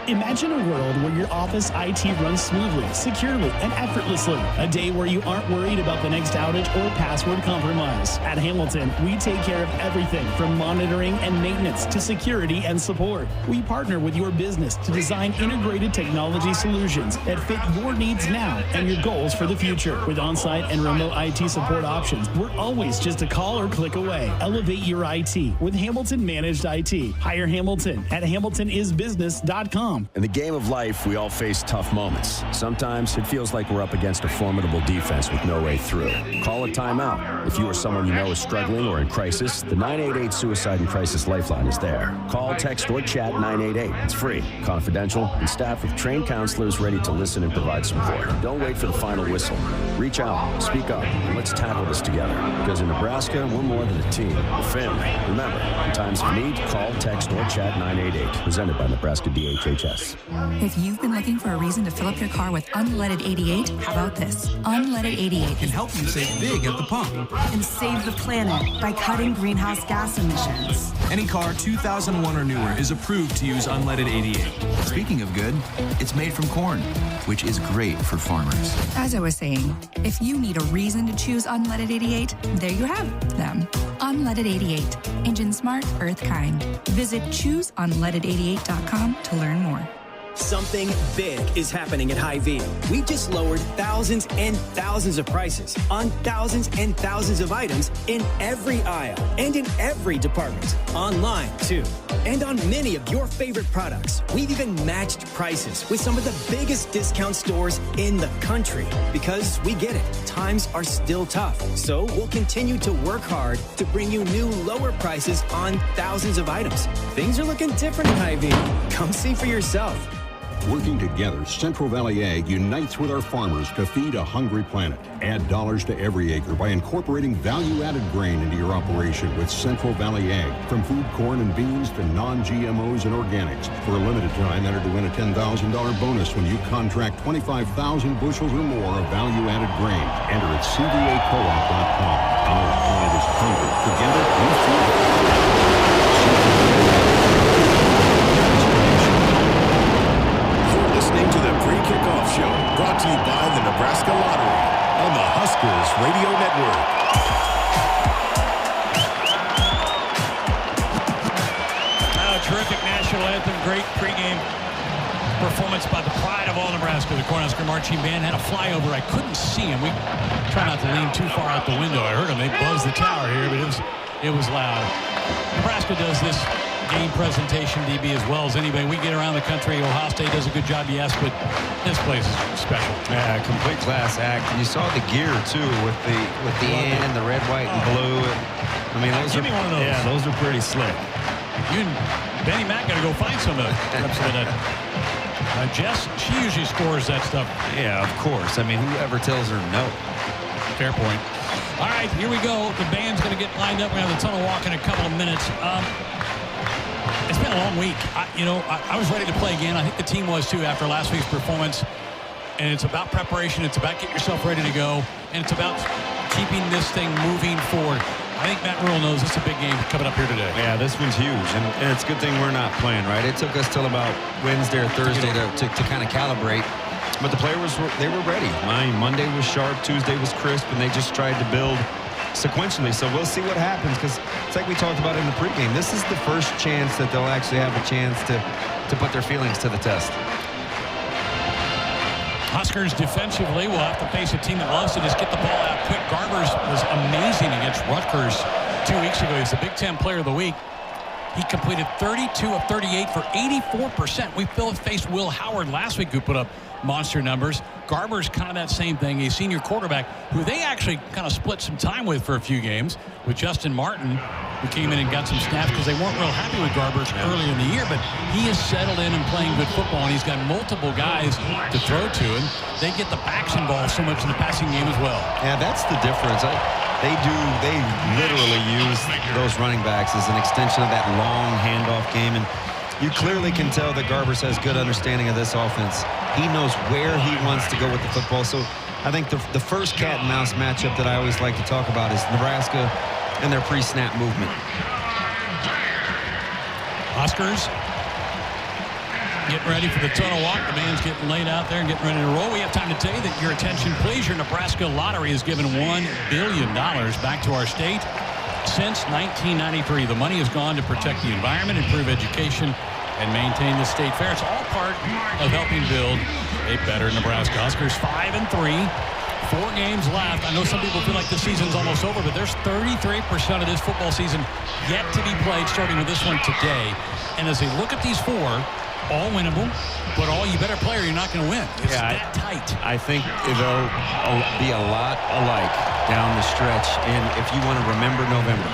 S2: Imagine a world where your office IT runs smoothly, securely, and effortlessly. A day where you aren't worried about the next outage or password compromise. At Hamilton, we take care of everything from monitoring and maintenance to security and support. We partner with your business to design integrated technology solutions that fit your needs now and your goals for the future. With on-site and remote IT support options, we're always just a call or click away. Elevate your IT with Hamilton Managed IT. Hire Hamilton at hamiltonisbusiness.com.
S15: In the game of life, we all face tough moments. Sometimes it feels like we're up against a formidable defense with no way through. Call a timeout. If you or someone you know is struggling or in crisis, the 988 Suicide and Crisis Lifeline is there. Call, text, or chat 988. It's free, confidential, and staffed with trained counselors ready to listen and provide support. Don't wait for the final whistle. Reach out, speak up, and let's tackle this together. Because in Nebraska, we're more than a team, a family. Remember, in times of need, call, text, or chat 988. Presented by Nebraska DHHS.
S7: If you've been looking for a reason to fill up your car with unleaded 88, how about this? Unleaded 88 can help you save big at the pump.
S12: And save the planet by cutting greenhouse gas emissions.
S13: Any car 2001 or newer is approved to use unleaded 88. Speaking of good, it's made from corn, which is great for farmers.
S7: As I was saying, if you need a reason to choose unleaded 88, there you have them. Unleaded 88. Engine smart, earth kind. Visit chooseunleaded88.com to learn more.
S11: Something big is happening at Hy-Vee. We've just lowered thousands and thousands of prices on thousands and thousands of items in every aisle and in every department. Online, too. And on many of your favorite products. We've even matched prices with some of the biggest discount stores in the country. Because we get it. Times are still tough. So we'll continue to work hard to bring you new lower prices on thousands of items. Things are looking different at Hy-Vee. Come see for yourself.
S1: Working together, Central Valley Ag unites with our farmers to feed a hungry planet. Add dollars to every acre by incorporating value-added grain into your operation with Central Valley Ag. From food corn and beans to non-GMOs and organics. For a limited time, enter to win a $10,000 bonus when you contract 25,000 bushels or more of value-added grain. Enter at cvacoop.com. Our planet is hungry. Together, we feed it.
S5: Listening to the pre-kickoff show, brought to you by the Nebraska Lottery on the Huskers Radio Network.
S14: Terrific national anthem, great pregame performance by the pride of all Nebraska. The Cornhusker Marching Band had a flyover. I couldn't see him. We try not to lean too far out the window. I heard him. They buzzed the tower here, but it was loud. Nebraska does this game presentation, DB, as well as anybody. We get around the country. Ohio State does a good job, yes, but this place is special.
S16: Yeah, complete class act. And you saw the gear too with the and the red, white, and blue. I mean,
S14: give me one of those.
S16: Yeah, those are pretty slick.
S14: You and Benny Mack got to go find some of that. Jess, she usually scores that stuff.
S16: Yeah, of course. I mean, whoever tells her no.
S14: Fair point. All right, here we go. The band's going to get lined up. We're going to have the tunnel walk in a couple of minutes. It's been a long week. I was ready to play again. I think the team was too after last week's performance. And it's about preparation. It's about getting yourself ready to go. And it's about keeping this thing moving forward. I think Matt Rhule knows it's a big game coming up here today.
S16: Yeah, this one's huge. And it's a good thing we're not playing, right? It took us till about Wednesday or Thursday to kind of calibrate. But the players, they were ready. Monday was sharp. Tuesday was crisp. And they just tried to build sequentially. So we'll see what happens, because it's like we talked about in the pregame. This is the first chance that they'll actually have a chance to put their feelings to the test.
S14: Huskers defensively will have to face a team that loves to just get the ball out quick. Garbers was amazing against Rutgers 2 weeks ago. He's the Big Ten Player of the Week. He completed 32 of 38 for 84%. We faced Will Howard last week, who put up monster numbers. Garber's kind of that same thing. A senior quarterback who they actually kind of split some time with for a few games with Justin Martin, who came in and got some snaps because they weren't real happy with Garber early in the year. But he has settled in and playing good football, and he's got multiple guys to throw to, and they get the backs involved so much in the passing game as well.
S16: Yeah, that's the difference. They literally use those running backs as an extension of that long handoff game. And you clearly can tell that Garbers has good understanding of this offense. He knows where he wants to go with the football. So I think the first cat and mouse matchup that I always like to talk about is Nebraska and their pre-snap movement.
S14: Huskers getting ready for the tunnel walk. The man's getting laid out there and getting ready to roll. We have time to tell you that your attention, please. Your Nebraska Lottery has given $1 billion back to our state since 1993. The money has gone to protect the environment, improve education, and maintain the state fair. It's all part of helping build a better Nebraska. Huskers 5-3, 4 games left. I know some people feel like the season's almost over, but there's 33% of this football season yet to be played, starting with this one today. And as they look at these 4, all winnable, but all you better play or you're not going to win. It's that tight.
S16: I think they'll be a lot alike down the stretch, and if you want to remember November.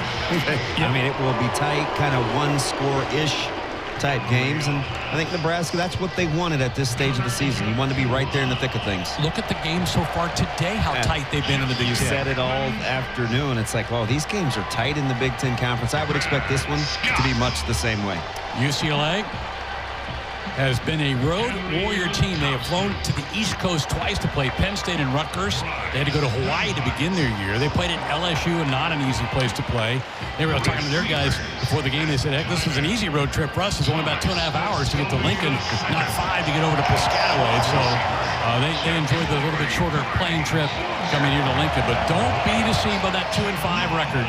S16: I mean, it will be tight, kind of one-score-ish type games, and I think Nebraska, that's what they wanted at this stage of the season. You want to be right there in the thick of things.
S14: Look at the games so far today, how tight they've been in the Big Ten.
S16: You said it all afternoon. It's like, well, these games are tight in the Big Ten Conference. I would expect this one to be much the same way.
S14: UCLA has been a road warrior team. They have flown to the East Coast twice to play Penn State and Rutgers. They had to go to Hawaii to begin their year. They played at LSU, and not an easy place to play. They were talking to their guys before the game. They said, heck, this was an easy road trip for us. It's only about 2.5 hours to get to Lincoln, not 5 to get over to Piscataway. So they enjoyed the little bit shorter plane trip coming here to Lincoln. But don't be deceived by that 2-5 record.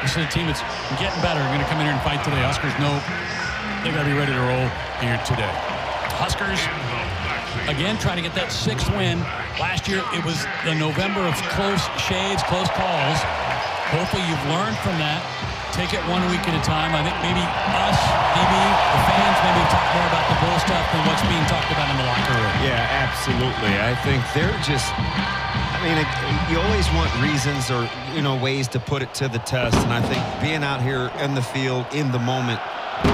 S14: This is a team that's getting better. Going to come in here and fight today. Huskers know they got to be ready to roll here today. Huskers, again, trying to get that 6th win. Last year, it was the November of close shaves, close calls. Hopefully you've learned from that. Take it 1 week at a time. I think maybe us, maybe the fans, maybe talk more about the bull stuff than what's being talked about in the locker room.
S16: Yeah, absolutely. I think they're just, I mean, you always want reasons or, ways to put it to the test. And I think being out here in the field, in the moment,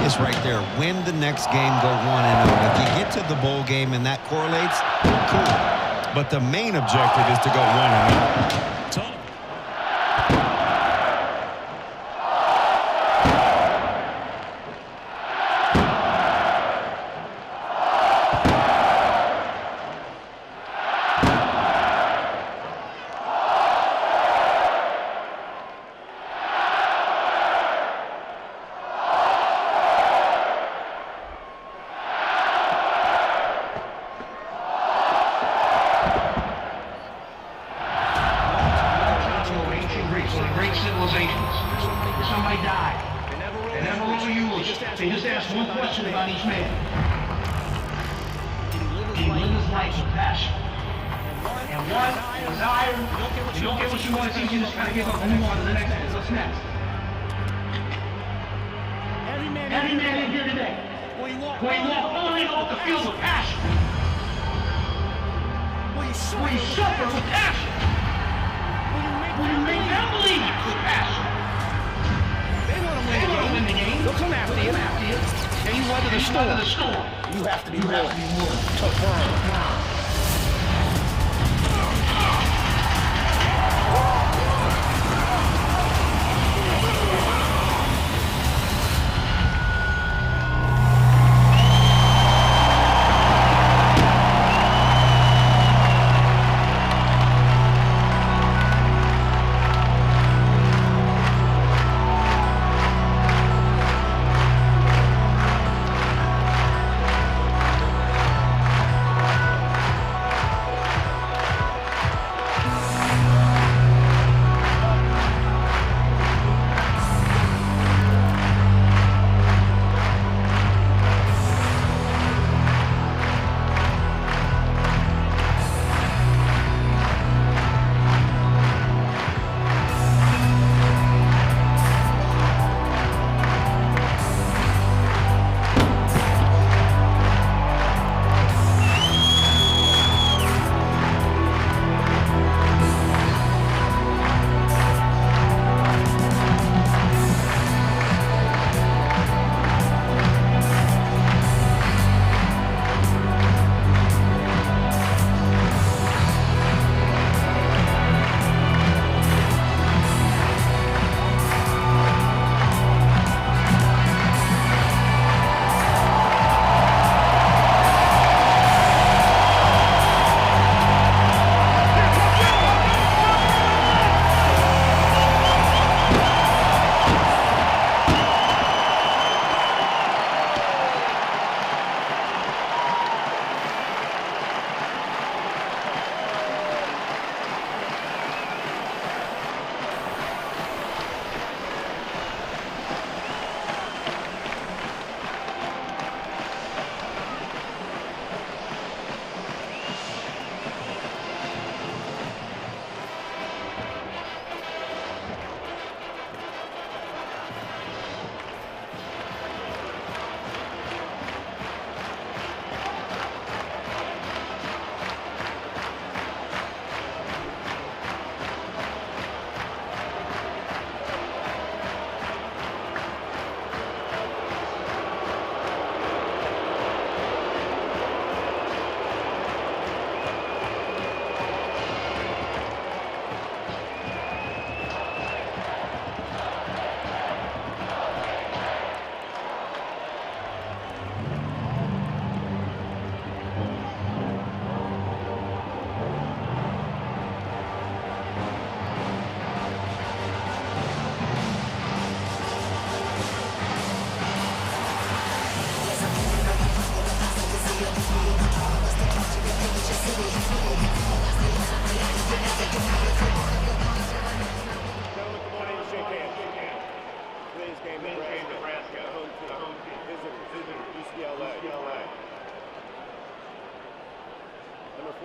S16: is right there. Win the next game, go 1-0. If you get to the bowl game and that correlates, cool. But the main objective is to go 1-0.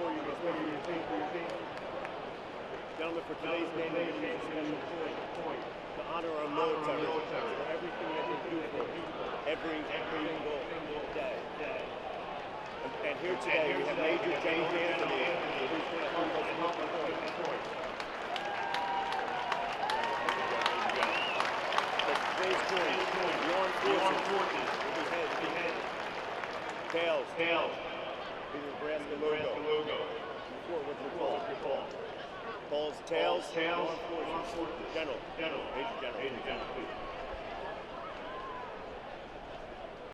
S3: Gentlemen, for today's game, we're going to use a special point to honor our military for everything that they do for every single day. And here today, we have Major General Anthony, who's going to help us help the point. Today's point, the armed forces will be head. Tails, the Nebraska logo. Before, what's your call? Calls, tails, armed forces. General, Major General.